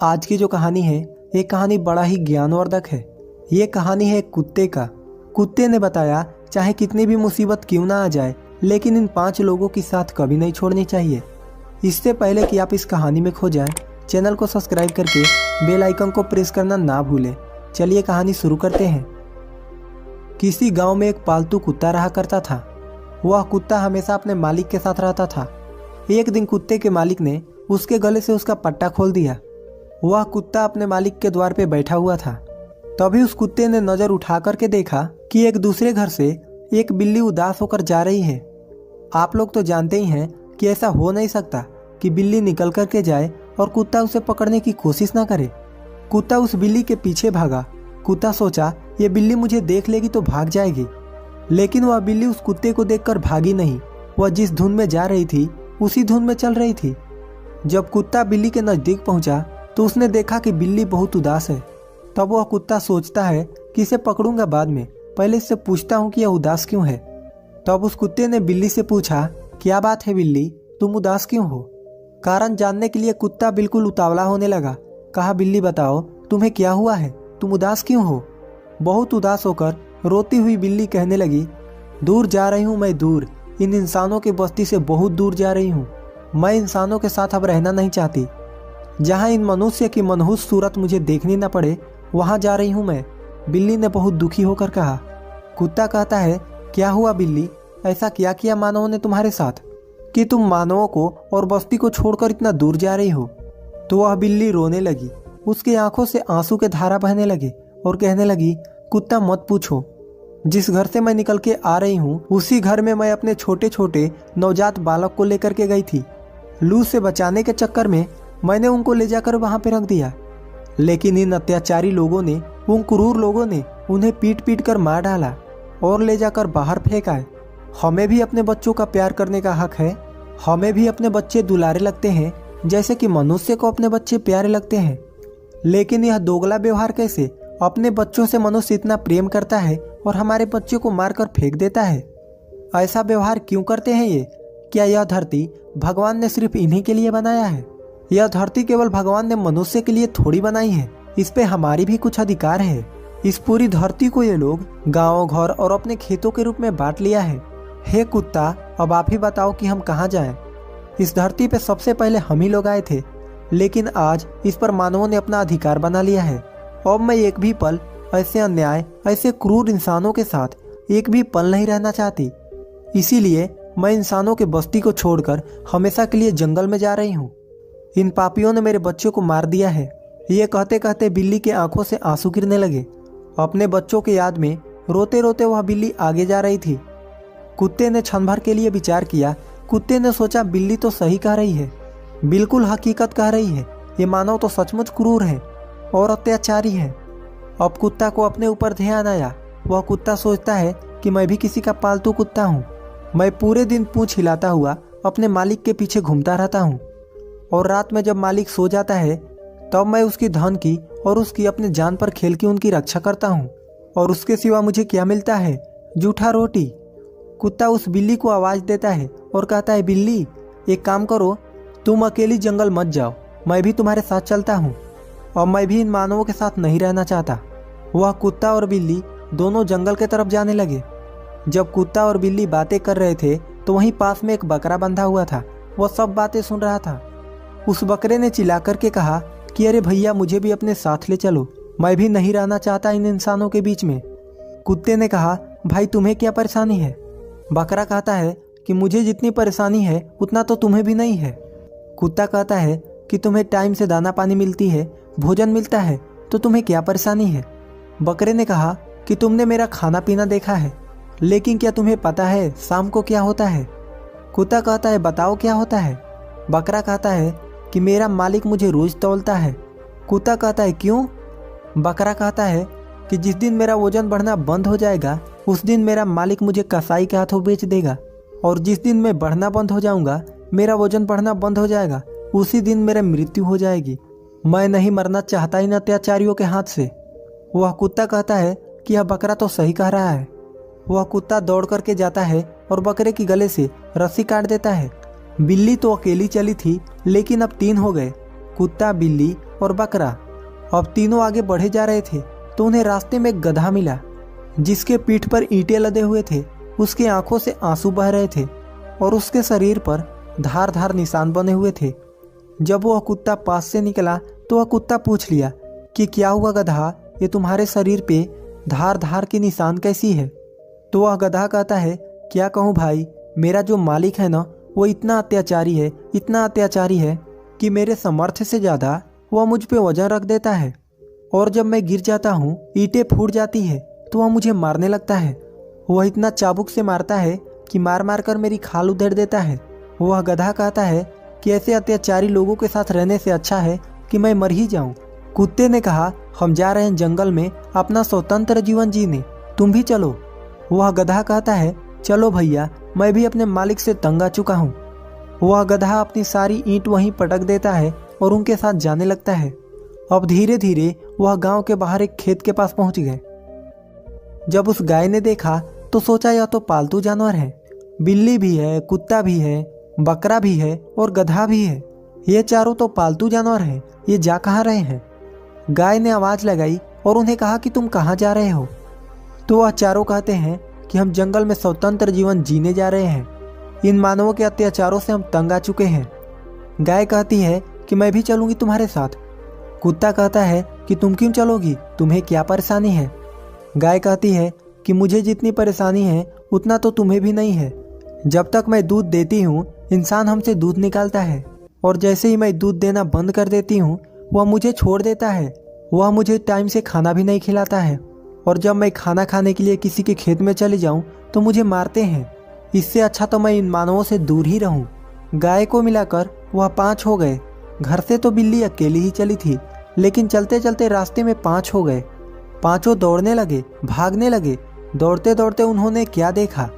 आज की जो कहानी है ये कहानी बड़ा ही ज्ञानवर्धक है। ये कहानी है एक कुत्ते का। कुत्ते ने बताया चाहे कितनी भी मुसीबत क्यों ना आ जाए लेकिन इन 5 लोगों की साथ कभी नहीं छोड़नी चाहिए। इससे पहले कि आप इस कहानी में खो जाएं, चैनल को सब्सक्राइब करके बेल आइकन को प्रेस करना ना भूलें। चलिए कहानी शुरू करते हैं। किसी गांव में एक पालतू कुत्ता रहा करता था। वह कुत्ता हमेशा अपने मालिक के साथ रहता था। एक दिन कुत्ते के मालिक ने उसके गले से उसका पट्टा खोल दिया। वह कुत्ता अपने मालिक के द्वार पे बैठा हुआ था। तभी उस कुत्ते ने नजर उठा करके देखा कि एक दूसरे घर से एक बिल्ली उदास होकर जा रही है। आप लोग तो जानते ही हैं कि ऐसा हो नहीं सकता कि बिल्ली निकल करके जाए और कुत्ता उसे पकड़ने की कोशिश ना करे। कुत्ता उस बिल्ली के पीछे भागा। कुत्ता सोचा ये बिल्ली मुझे देख लेगी तो भाग जाएगी, लेकिन वह बिल्ली उस कुत्ते को देखकर भागी नहीं। वह जिस धुन में जा रही थी उसी धुन में चल रही थी। जब कुत्ता बिल्ली के नजदीक पहुंचा तो उसने देखा कि बिल्ली बहुत उदास है। तब वह कुत्ता सोचता है कि इसे पकड़ूंगा बाद में, पहले इससे पूछता हूं कि यह उदास क्यों है। तब उस कुत्ते ने बिल्ली से पूछा, क्या बात है बिल्ली, तुम उदास क्यों हो? कारण जानने के लिए कुत्ता बिल्कुल उतावला होने लगा। कहा, बिल्ली बताओ तुम्हें क्या हुआ है, तुम उदास क्यों हो? बहुत उदास होकर रोती हुई बिल्ली कहने लगी, दूर जा रही हूँ मैं, दूर, इन इंसानों की बस्ती से बहुत दूर जा रही हूँ। मैं इंसानों के साथ अब रहना नहीं चाहती। जहाँ इन मनुष्य की मनहूस सूरत मुझे देखनी न पड़े वहाँ जा रही हूँ मैं, बिल्ली ने बहुत दुखी होकर कहा। कुत्ता कहता है, क्या हुआ बिल्ली, ऐसा क्या किया मानवों ने तुम्हारे साथ कि तुम मानवों को और बस्ती को छोड़कर इतना दूर जा रही हो? तो वह बिल्ली रोने लगी। उसकी आंखों से आंसू के धारा बहने लगे और कहने लगी, कुत्ता मत पूछो, जिस घर से मैं निकल के आ रही हूँ उसी घर में मैं अपने छोटे छोटे नवजात बालक को लेकर के गई थी। लू से बचाने के चक्कर में मैंने उनको ले जाकर वहां पे रख दिया, लेकिन इन अत्याचारी लोगों ने, उन क्रूर लोगों ने उन्हें पीट पीट कर मार डाला और ले जाकर बाहर फेंक आए। हमें भी अपने बच्चों का प्यार करने का हक है। हमें भी अपने बच्चे दुलारे लगते हैं जैसे कि मनुष्य को अपने बच्चे प्यारे लगते हैं। लेकिन यह दोगला व्यवहार कैसे? अपने बच्चों से मनुष्य इतना प्रेम करता है और हमारे बच्चे को मारकर फेंक देता है। ऐसा व्यवहार क्यों करते हैं ये? क्या यह धरती भगवान ने सिर्फ इन्हीं के लिए बनाया है? यह धरती केवल भगवान ने मनुष्य के लिए थोड़ी बनाई है। इस पे हमारी भी कुछ अधिकार है। इस पूरी धरती को ये लोग गांव, घर और अपने खेतों के रूप में बांट लिया है। हे कुत्ता, अब आप ही बताओ कि हम कहाँ जाएं? इस धरती पे सबसे पहले हम ही लोग आए थे, लेकिन आज इस पर मानवों ने अपना अधिकार बना लिया है। अब मैं एक भी पल ऐसे अन्याय, ऐसे क्रूर इंसानों के साथ एक भी पल नहीं रहना चाहती। इसीलिए मैं इंसानों के बस्ती को छोड़कर हमेशा के लिए जंगल में जा रही हूँ। इन पापियों ने मेरे बच्चों को मार दिया है। ये कहते कहते बिल्ली के आंखों से आंसू गिरने लगे। अपने बच्चों के याद में रोते रोते वह बिल्ली आगे जा रही थी। कुत्ते ने क्षण भर के लिए विचार किया। कुत्ते ने सोचा, बिल्ली तो सही कह रही है, बिल्कुल हकीकत कह रही है। ये मानव तो सचमुच क्रूर है और अत्याचारी है। अब कुत्ता को अपने ऊपर ध्यान आया। वह कुत्ता सोचता है कि मैं भी किसी का पालतू कुत्ता हूँ। मैं पूरे दिन पूंछ हिलाता हुआ अपने मालिक के पीछे घूमता रहता हूँ, और रात में जब मालिक सो जाता है तब मैं उसकी धन की और उसकी अपने जान पर खेल की उनकी रक्षा करता हूँ। और उसके सिवा मुझे क्या मिलता है? जूठा रोटी। कुत्ता उस बिल्ली को आवाज़ देता है और कहता है, बिल्ली एक काम करो, तुम अकेली जंगल मत जाओ, मैं भी तुम्हारे साथ चलता हूँ। और मैं भी इन मानवों के साथ नहीं रहना चाहता। वह कुत्ता और बिल्ली दोनों जंगल के तरफ जाने लगे। जब कुत्ता और बिल्ली बातें कर रहे थे तो वहीं पास में एक बकरा बंधा हुआ था। वह सब बातें सुन रहा था। उस बकरे ने चिल्ला करके कहा कि अरे भैया, मुझे भी अपने साथ ले चलो, मैं भी नहीं रहना चाहता इन इंसानों के बीच में। कुत्ते ने कहा, भाई तुम्हें क्या परेशानी है? बकरा कहता है कि मुझे जितनी परेशानी है उतना तो तुम्हें भी नहीं है। कुत्ता कहता है कि तुम्हें टाइम से दाना पानी मिलती है, भोजन मिलता है, तो तुम्हें क्या परेशानी है? बकरे ने कहा कि तुमने मेरा खाना पीना देखा है, लेकिन क्या तुम्हें पता है शाम को क्या होता है? कुत्ता कहता है, बताओ क्या होता है? बकरा कहता है कि मेरा मालिक मुझे रोज तौलता है। कुत्ता कहता है, क्यों? बकरा कहता है कि जिस दिन मेरा वजन बढ़ना बंद हो जाएगा उस दिन मेरा मालिक मुझे कसाई के हाथों बेच देगा, और जिस दिन मैं बढ़ना बंद हो जाऊंगा, मेरा वजन बढ़ना बंद हो जाएगा, उसी दिन मेरी मृत्यु हो जाएगी। मैं नहीं मरना चाहता इन अत्याचारियों के हाथ से। वह कुत्ता कहता है कि यह बकरा तो सही कह रहा है। वह कुत्ता दौड़ करके जाता है और बकरे की गले से रस्सी काट देता है। बिल्ली तो अकेली चली थी, लेकिन अब 3 हो गए। कुत्ता, बिल्ली और बकरा। अब तीनों आगे बढ़े जा रहे थे तो उन्हें रास्ते में एक गधा मिला जिसके पीठ पर ईंटें लदे हुए थे। उसकी आंखों से आंसू बह रहे थे और उसके शरीर पर धार धार निशान बने हुए थे। जब वह कुत्ता पास से निकला तो वह कुत्ता पूछ लिया कि क्या हुआ गधा, ये तुम्हारे शरीर पे धार धार की निशान कैसी है? तो वह गधा कहता है, क्या कहूँ भाई, मेरा जो मालिक है ना वो इतना अत्याचारी है कि मेरे सामर्थ्य से ज़्यादा वह मुझ पे वजन रख देता है और जब मैं गिर जाता हूँ ईंटें फूट जाती है तो वह मुझे मारने लगता है। वह इतना चाबुक से मारता है कि मार मार कर मेरी खाल उधेड़ देता है। वह गधा कहता है कि ऐसे अत्याचारी लोगों के साथ रहने से अच्छा है कि मैं मर ही जाऊं। कुत्ते ने कहा, हम जा रहे हैं जंगल में अपना स्वतंत्र जीवन जीने, तुम भी चलो। वह गधा कहता है, चलो भैया, मैं भी अपने मालिक से तंग आ चुका हूँ। वह गधा अपनी सारी ईंट वहीं पटक देता है और उनके साथ जाने लगता है। अब धीरे धीरे वह गांव के बाहर एक खेत के पास पहुंच गए। जब उस गाय ने देखा तो सोचा यह तो पालतू जानवर है, बिल्ली भी है, कुत्ता भी है, बकरा भी है और गधा भी है। ये चारों तो पालतू जानवर हैं, ये जा कहाँ रहे हैं? गाय ने आवाज़ लगाई और उन्हें कहा कि तुम कहाँ जा रहे हो? तो वह चारों कहते हैं कि हम जंगल में स्वतंत्र जीवन जीने जा रहे हैं, इन मानवों के अत्याचारों से हम तंग आ चुके हैं। गाय कहती है कि मैं भी चलूंगी तुम्हारे साथ। कुत्ता कहता है कि तुम क्यों चलोगी, तुम्हें क्या परेशानी है? गाय कहती है कि मुझे जितनी परेशानी है उतना तो तुम्हें भी नहीं है। जब तक मैं दूध देती हूँ इंसान हमसे दूध निकालता है और जैसे ही मैं दूध देना बंद कर देती हूँ वह मुझे छोड़ देता है। वह मुझे टाइम से खाना भी नहीं खिलाता है और जब मैं खाना खाने के लिए किसी के खेत में चली जाऊँ तो मुझे मारते हैं। इससे अच्छा तो मैं इन मानवों से दूर ही रहूँ। गाय को मिलाकर वह 5 हो गए। घर से तो बिल्ली अकेली ही चली थी, लेकिन चलते चलते रास्ते में 5 हो गए। पांचों दौड़ने लगे, भागने लगे। दौड़ते दौड़ते उन्होंने क्या देखा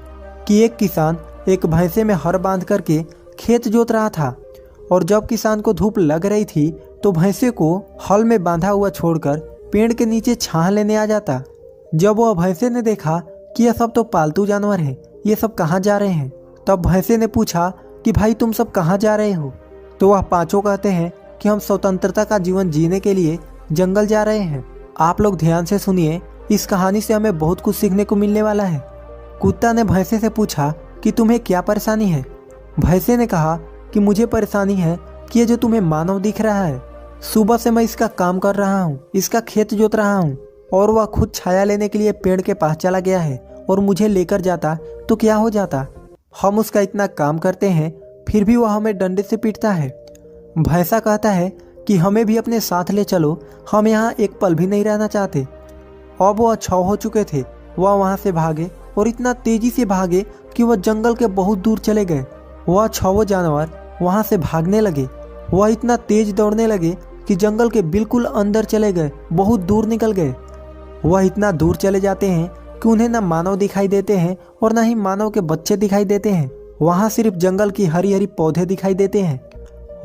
कि एक किसान एक भैंसे में हर बांध करके खेत जोत रहा था और जब किसान को धूप लग रही थी तो भैंसे को हल में बांधा हुआ छोड़कर पेड़ के नीचे छाह लेने आ जाता। जब वह भैंसे ने देखा कि यह सब तो पालतू जानवर हैं, ये सब कहाँ जा रहे हैं, तब भैंसे ने पूछा कि भाई तुम सब कहाँ जा रहे हो? तो वह पांचों कहते हैं कि हम स्वतंत्रता का जीवन जीने के लिए जंगल जा रहे हैं। आप लोग ध्यान से सुनिए, इस कहानी से हमें बहुत कुछ सीखने को मिलने वाला है। कुत्ता ने भैंसे से पूछा कि तुम्हें क्या परेशानी है? भैंसे ने कहा कि मुझे परेशानी है कि ये जो तुम्हें मानव दिख रहा है, सुबह से मैं इसका काम कर रहा हूँ, इसका खेत जोत रहा हूँ और वह खुद छाया लेने के लिए पेड़ के पास चला गया है और मुझे लेकर जाता तो क्या हो जाता? हम उसका इतना काम करते हैं फिर भी वह हमें डंडे से पीटता है। भैंसा कहता है कि हमें भी अपने साथ ले चलो, हम यहाँ एक पल भी नहीं रहना चाहते। अब वह 6 हो चुके थे। वह वहाँ से भागे और इतना तेजी से भागे कि वह जंगल के बहुत दूर चले गए। वह 6 जानवर वहाँ से भागने लगे। वह इतना तेज दौड़ने लगे कि जंगल के बिल्कुल अंदर चले गए, बहुत दूर निकल गए। वह इतना दूर चले जाते हैं कि उन्हें न मानव दिखाई देते हैं और न ही मानव के बच्चे दिखाई देते हैं। वहाँ सिर्फ जंगल की हरी हरी पौधे दिखाई देते हैं।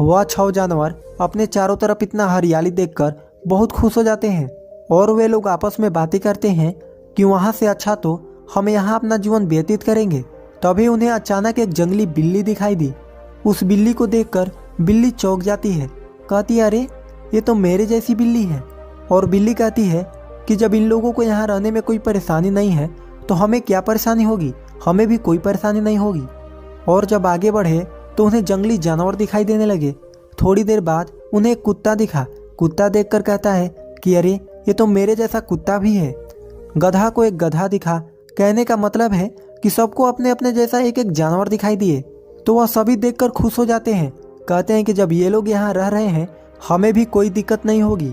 वह 6 जानवर अपने चारों तरफ इतना हरियाली देखकर बहुत खुश हो जाते हैं और वे लोग आपस में बातें करते हैं कि वहाँ से अच्छा तो हम यहाँ अपना जीवन व्यतीत करेंगे। तभी उन्हें अचानक एक जंगली बिल्ली दिखाई दी। उस बिल्ली को देखकर बिल्ली चौंक जाती है, कहती है, अरे ये तो मेरे जैसी बिल्ली है। और बिल्ली कहती है कि जब इन लोगों को यहाँ रहने में कोई परेशानी नहीं है तो हमें क्या परेशानी होगी, हमें भी कोई परेशानी नहीं होगी। और जब आगे बढ़े तो उन्हें जंगली जानवर दिखाई देने लगे। थोड़ी देर बाद उन्हें एक कुत्ता दिखा। कुत्ता देखकर कहता है कि अरे ये तो मेरे जैसा कुत्ता भी है। गधा को एक गधा दिखा। कहने का मतलब है कि सबको अपने अपने जैसा एक एक जानवर दिखाई दिए। तो वह सभी देखकर खुश हो जाते हैं, कहते हैं कि जब ये लोग यहाँ रह रहे हैं हमें भी कोई दिक्कत नहीं होगी।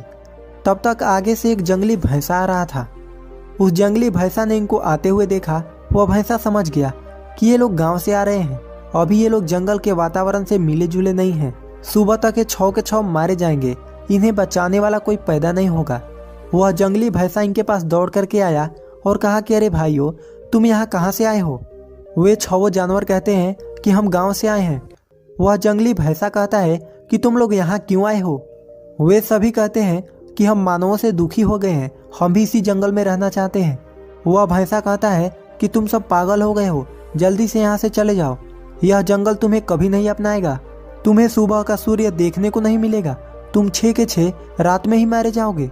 तब तक आगे से एक जंगली भैंसा आ रहा था। उस जंगली भैंसा ने इनको आते हुए देखा। वह भैंसा समझ गया कि ये लोग गांव से आ रहे हैं, अभी ये लोग जंगल के वातावरण से मिले जुले नहीं हैं। सुबह तक ये 6 के 6 मारे जाएंगे, इन्हें बचाने वाला कोई पैदा नहीं होगा। वह जंगली भैंसा इनके पास दौड़ करके आया और कहा कि अरे भाइयों, तुम यहाँ कहाँ से आए हो? वे 6 जानवर कहते हैं कि हम गांव से आए हैं। वह जंगली भैंसा कहता है कि तुम लोग यहाँ क्यों आए हो? वे सभी कहते हैं कि हम मानवों से दुखी हो गए हैं, हम भी इसी जंगल में रहना चाहते हैं। वह भैंसा कहता है कि तुम सब पागल हो गए हो, जल्दी से यहाँ से चले जाओ, यह जंगल तुम्हें कभी नहीं अपनाएगा, तुम्हें सुबह का सूर्य देखने को नहीं मिलेगा, तुम 6 के 6 रात में ही मारे जाओगे।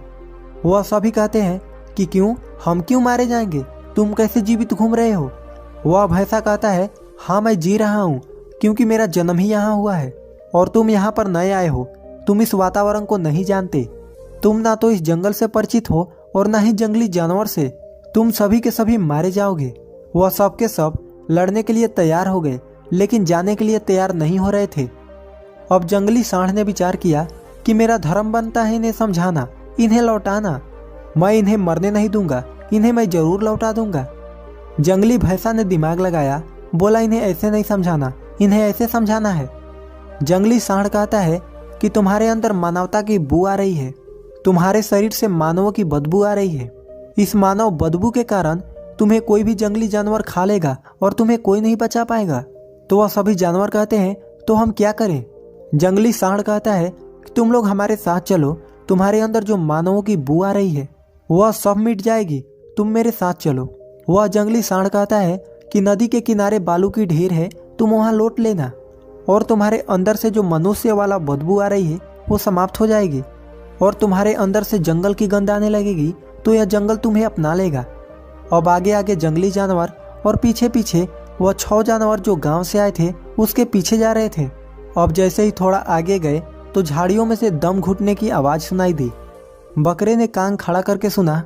वह सभी कहते हैं कि क्यों, हम क्यों मारे जाएंगे, तुम कैसे जीवित घूम रहे हो। वह भैंसा कहता है, हाँ मैं जी रहा हूँ, क्योंकि मेरा जन्म ही यहाँ हुआ है और तुम यहाँ पर नए आए हो। तुम इस वातावरण को नहीं जानते, तुम ना तो इस जंगल से परिचित हो और ना ही जंगली जानवर से। तुम सभी के सभी मारे जाओगे। वह सब के सब लड़ने के लिए तैयार हो गए, लेकिन जाने के लिए तैयार नहीं हो रहे थे। अब जंगली सांड ने विचार किया कि मेरा धर्म बनता है इन्हें समझाना, इन्हें लौटाना। मैं इन्हें मरने नहीं दूंगा, इन्हें मैं जरूर लौटा दूंगा। जंगली भैंसा ने दिमाग लगाया, बोला इन्हें ऐसे नहीं समझाना, इन्हें ऐसे समझाना है। जंगली सांड कहता है कि तुम्हारे अंदर मानवता की बू आ रही है, तुम्हारे शरीर से मानवों की बदबू आ रही है। इस मानव बदबू के कारण तुम्हें कोई भी जंगली जानवर खा लेगा और तुम्हें कोई नहीं बचा पाएगा। तो वह सभी जानवर कहते हैं, तो हम क्या करें। जंगली सांड कहता है कि तुम लोग हमारे साथ चलो, तुम्हारे अंदर जो मानवों की बू आ रही है वह सब मिट जाएगी, तुम मेरे साथ चलो। वह जंगली सांड कहता है कि नदी के किनारे बालू की ढेर है, तुम वहां लौट लेना और तुम्हारे अंदर से जो मनुष्य वाला बदबू आ रही है वो समाप्त हो जाएगी और तुम्हारे अंदर से जंगल की गंध आने लगेगी, तो यह जंगल तुम्हें अपना लेगा। अब आगे आगे जंगली जानवर और पीछे पीछे वह 6 जानवर जो गांव से आए थे उसके पीछे जा रहे थे। अब जैसे ही थोड़ा आगे गए तो झाड़ियों में से दम घुटने की आवाज़ सुनाई दी। बकरे ने कान खड़ा करके सुना,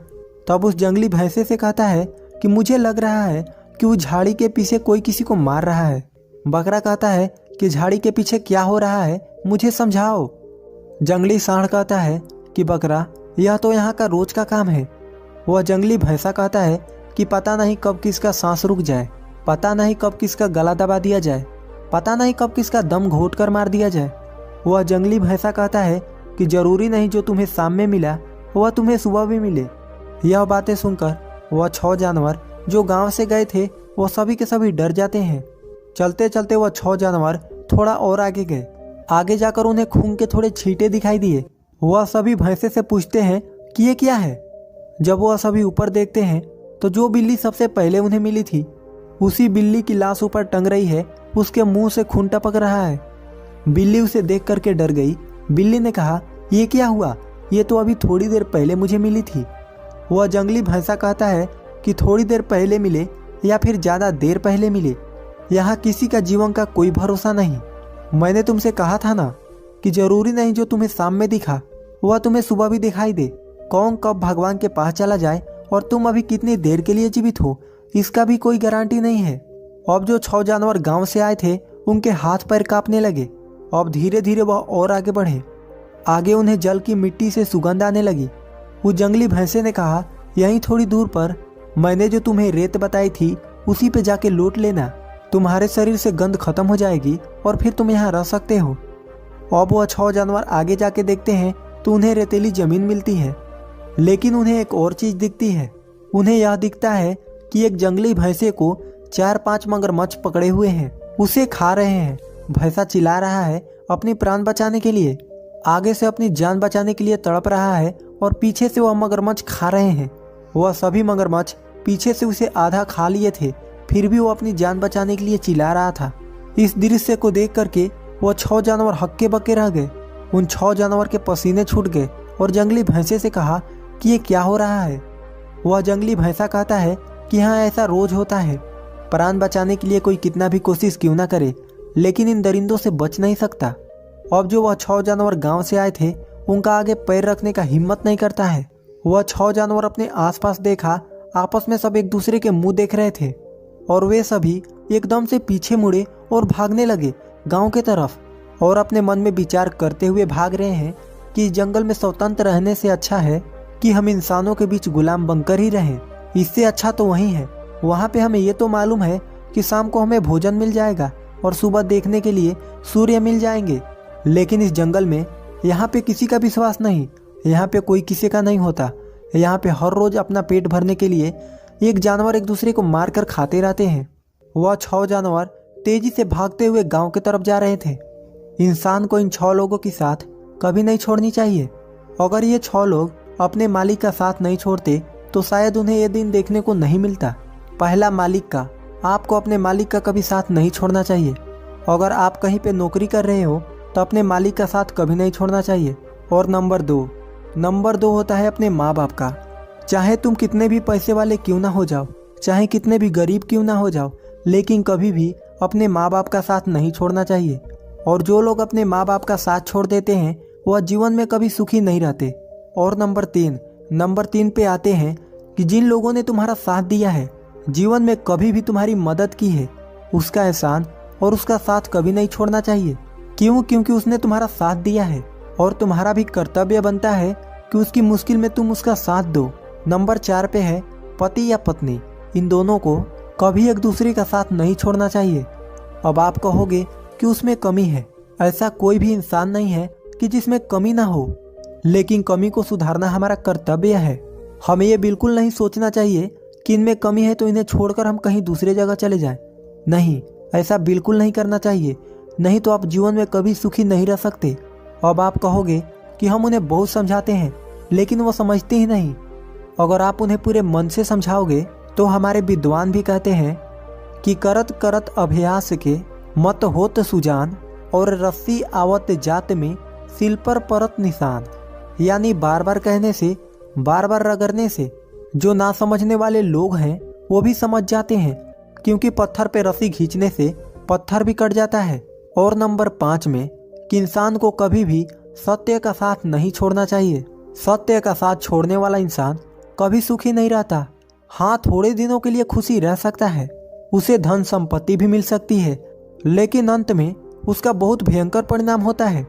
तब उस जंगली भैंसे से कहता है कि मुझे लग रहा है कि उस झाड़ी के पीछे कोई किसी को मार रहा है। बकरा कहता है कि झाड़ी के पीछे क्या हो रहा है, मुझे समझाओ। जंगली सांड कहता है कि बकरा, यह तो यहाँ का रोज का काम है। वह जंगली भैंसा कहता है कि पता नहीं कब किसका सांस रुक जाए, पता नहीं कब किसका गला दबा दिया जाए, पता नहीं कब किसका दम घोट कर मार दिया जाए। वह जंगली भैंसा कहता है कि जरूरी नहीं जो तुम्हें शाम में मिला वह तुम्हें सुबह भी मिले। यह बातें सुनकर वह 6 जानवर जो गांव से गए थे वह सभी के सभी डर जाते हैं। चलते चलते वह 6 जानवर थोड़ा और आगे गए। आगे जाकर उन्हें खून के थोड़े छींटे दिखाई दिए। वह सभी भैंसे से पूछते हैं कि ये क्या है। जब वह सभी ऊपर देखते हैं तो जो बिल्ली सबसे पहले उन्हें मिली थी उसी बिल्ली की लाश ऊपर टंग रही है, उसके मुंह से खून टपक रहा है। बिल्ली उसे देख करके डर गई। बिल्ली ने कहा, ये क्या हुआ, ये तो अभी थोड़ी देर पहले मुझे मिली थी। वह जंगली भैंसा कहता है कि थोड़ी देर पहले मिले या फिर ज़्यादा देर पहले मिले, यहाँ किसी का जीवन का कोई भरोसा नहीं। मैंने तुमसे कहा था ना कि जरूरी नहीं जो तुम्हें शाम में दिखा वह तुम्हें सुबह भी दिखाई दे। कौन कब भगवान के पास चला जाए और तुम अभी कितनी देर के लिए जीवित हो इसका भी कोई गारंटी नहीं है। अब जो 6 जानवर गांव से आए थे उनके हाथ पैर कांपने लगे। अब धीरे धीरे वह और आगे बढ़े। आगे उन्हें जल की मिट्टी से सुगंध आने लगी। उस जंगली भैंसे ने कहा, यहीं थोड़ी दूर पर मैंने जो तुम्हें रेत बताई थी उसी पे जाके लूट लेना, तुम्हारे शरीर से गंध खत्म हो जाएगी और फिर तुम यहाँ रह सकते हो। अब वह 6 जानवर आगे जाके देखते हैं तो उन्हें रेतीली जमीन मिलती है, लेकिन उन्हें एक और चीज दिखती है। उन्हें यह दिखता है कि एक जंगली भैंसे को 4-5 मगरमच्छ पकड़े हुए हैं, उसे खा रहे हैं। भैंसा चिल्ला रहा है अपनी प्राण बचाने के लिए, आगे से अपनी जान बचाने के लिए तड़प रहा है और पीछे से वह मगरमच्छ खा रहे हैं। वह सभी मगरमच्छ पीछे से उसे आधा खा लिए थे, फिर भी वो अपनी जान बचाने के लिए चिल्ला रहा था। इस दृश्य को देख करके वह 6 जानवर हक्के बक्के रह गए। उन 6 जानवर के पसीने छूट गए और जंगली भैंसे से कहा कि ये क्या हो रहा है। वह जंगली भैंसा कहता है कि हाँ ऐसा रोज होता है, प्राण बचाने के लिए कोई कितना भी कोशिश क्यों ना करे लेकिन इन दरिंदों से बच नहीं सकता। अब जो वह 6 जानवर गांव से आए थे उनका आगे पैर रखने का हिम्मत नहीं करता है। वह 6 जानवर अपने आसपास देखा, आपस में सब एक दूसरे के मुंह देख रहे थे और वे सभी एकदम से पीछे मुड़े और भागने लगे गांव के तरफ और अपने मन में विचार करते हुए भाग रहे हैं कि इस जंगल में स्वतंत्र रहने से अच्छा है कि हम इंसानों के बीच गुलाम बनकर ही रहें। इससे अच्छा तो वही है, वहाँ पे हमें ये तो मालूम है कि शाम को हमें भोजन मिल जाएगा और सुबह देखने के लिए सूर्य मिल जाएंगे। लेकिन इस जंगल में यहाँ पे किसी का विश्वास नहीं, यहाँ पे कोई किसी का नहीं होता। यहाँ पे हर रोज अपना पेट भरने के लिए एक जानवर एक दूसरे को मार कर खाते रहते हैं। वह 6 जानवर तेजी से भागते हुए गांव की तरफ जा रहे थे। इंसान को इन 6 लोगों की साथ कभी नहीं छोड़नी चाहिए। अगर ये 6 लोग अपने मालिक का साथ नहीं छोड़ते तो शायद उन्हें ये दिन देखने को नहीं मिलता। पहला मालिक का, आपको अपने मालिक का कभी साथ नहीं छोड़ना चाहिए। अगर आप कहीं पे नौकरी कर रहे हो तो अपने मालिक का साथ कभी नहीं छोड़ना चाहिए। और नंबर 2 होता है अपने माँ बाप का। चाहे तुम कितने भी पैसे वाले क्यों ना हो जाओ, चाहे कितने भी गरीब क्यों ना हो जाओ, लेकिन कभी भी अपने माँ बाप का साथ नहीं छोड़ना चाहिए। और जो लोग अपने माँ बाप का साथ छोड़ देते हैं वह जीवन में कभी सुखी नहीं रहते। और नंबर 3 पे आते हैं कि जिन लोगों ने तुम्हारा साथ दिया है, जीवन में कभी भी तुम्हारी मदद की है, उसका एहसान और उसका साथ कभी नहीं छोड़ना चाहिए। क्यों? क्योंकि उसने तुम्हारा साथ दिया है और तुम्हारा भी कर्तव्य बनता है कि उसकी मुश्किल में तुम उसका साथ दो। नंबर 4 पे है पति या पत्नी। इन दोनों को कभी एक दूसरे का साथ नहीं छोड़ना चाहिए। अब आप कहोगे कि उसमें कमी है। ऐसा कोई भी इंसान नहीं है कि जिसमें कमी ना हो, लेकिन कमी को सुधारना हमारा कर्तव्य है। हमें ये बिल्कुल नहीं सोचना चाहिए कि इनमें कमी है तो इन्हें छोड़कर हम कहीं दूसरे जगह चले जाएं। नहीं, ऐसा बिल्कुल नहीं करना चाहिए, नहीं तो आप जीवन में कभी सुखी नहीं रह सकते। अब आप कहोगे कि हम उन्हें बहुत समझाते हैं लेकिन वो समझते ही नहीं। अगर आप उन्हें पूरे मन से समझाओगे तो हमारे विद्वान भी कहते हैं कि करत करत अभ्यास के मत होत सुजान, और रस्सी आवत जात में सिल पर परत निशान। यानी बार बार कहने से, बार बार रगड़ने से जो ना समझने वाले लोग हैं वो भी समझ जाते हैं, क्योंकि पत्थर पे रस्सी खींचने से पत्थर भी कट जाता है। और नंबर 5 में कि इंसान को कभी भी सत्य का साथ नहीं छोड़ना चाहिए। सत्य का साथ छोड़ने वाला इंसान कभी सुखी नहीं रहता। हाँ, थोड़े दिनों के लिए खुशी रह सकता है, उसे धन संपत्ति भी मिल सकती है, लेकिन अंत में उसका बहुत भयंकर परिणाम होता है।